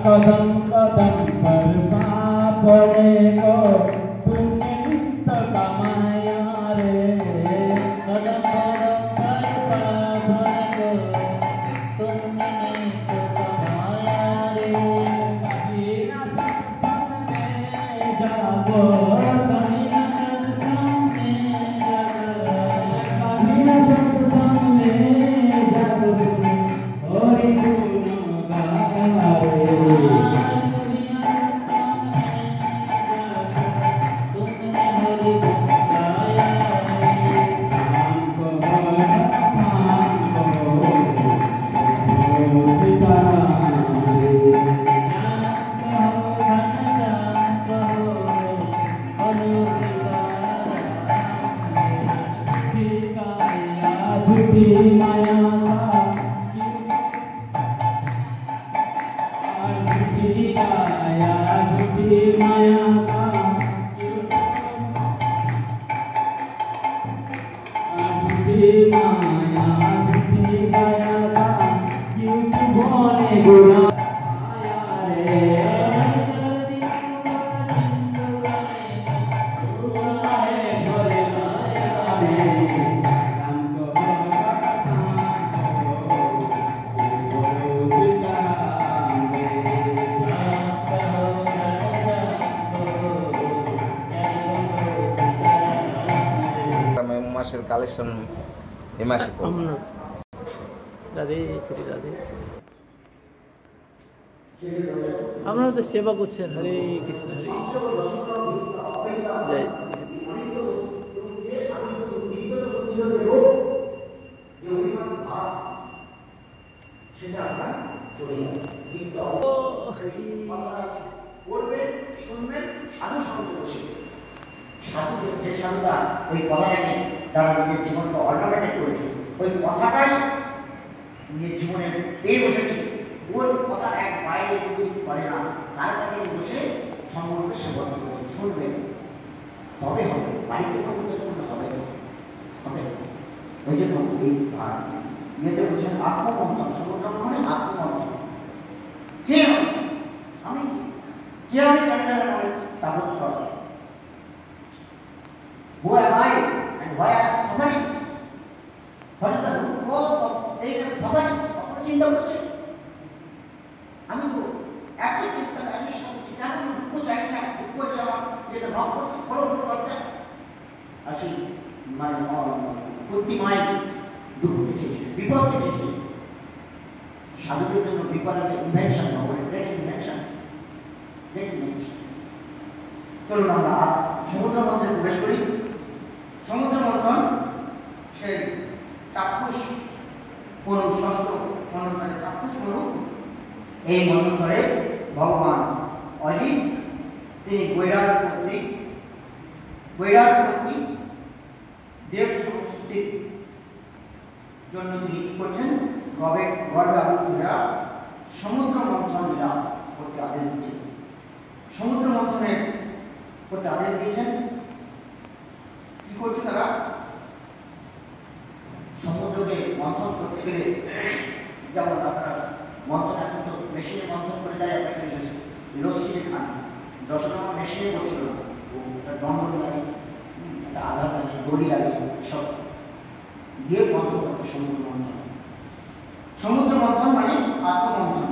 कदम कदम पर पड़े को तुमने नित कमाया रे कदम कदम पर पड़े को तुमने नित कमाया रे कभी ना सत्संग में जागो कभी ना सत्संग में जागो कभी ना सत्संग में जागो हरि गुण गाया रे মাসের কালেকশন এই মাসে রাধে শ্রী রাধে আপনারা তো সেবা করছেন হরে কৃষ্ণ হরে জয় শ্রী সাধুদের যে সাধুরা ওই কথাটাকে তারা নিজের জীবনকে অর্নামেন্টেড করেছে ওই কথাটাই নিজের জীবনে পেয়ে বসেছে ওই কথা এক বাইরে যদি করে না তার কাছে বসে সম্পর্কে সেবা শুনবেন তবে হবে বাড়িতে শুনলে হবে হবে ওই জন্য এই ইয়েতে বলছেন আত্মমন্থন সমুদ্র মানে আত্মমন্থন কে আমি কে আমি জানি না মানে তাবৎ করা Who am I and why I am suffering? What is the root cause of pain and suffering? What is the root? আমি তো এত চিন্তা এত সমস্যা কেন আমি দুঃখ চাইছি না দুঃখ চাওয়া যেটা নক করতে ফলো করতে দরকার আসি মানে বুদ্ধিময় দুঃখকে চেয়েছে বিপদকে চেয়েছে সাধুদের জন্য বিপদ একটা ইনভেনশন হবে গ্রেট ইনভেনশন চলুন আমরা সমুদ্র মন্থনে প্রবেশ করি সমুদ্র মন্থন সেই চাক্ষুষ কোন ষষ্ঠ মন্থনে চাক্ষুষ কোন এই মন্থনে ভগবান অজিত তিনি গৈরাজ কর্তৃক দেব সংস্কৃতির জন্য তিনি কি করছেন গর্বে আবদ্ধ হয়ে সমুদ্র মন্থন লীলা করতে আদেশ দিচ্ছেন সমুদ্র মন্থনের করতে আদেশ দিয়েছেন কি করছে তারা সমুদ্রকে মন্থন করতে গেলে যেমন আপনারা মন্থন এখন তো মেশিনে মন্থন করে দেয় একটা লস্যি যে খান যশোর মেশিনে করছিল দণ্ডন লাগে একটা আধার লাগে দড়ি লাগে সব দিয়ে মন্থন করতে সমুদ্র মন্থন মানে আত্মমন্থন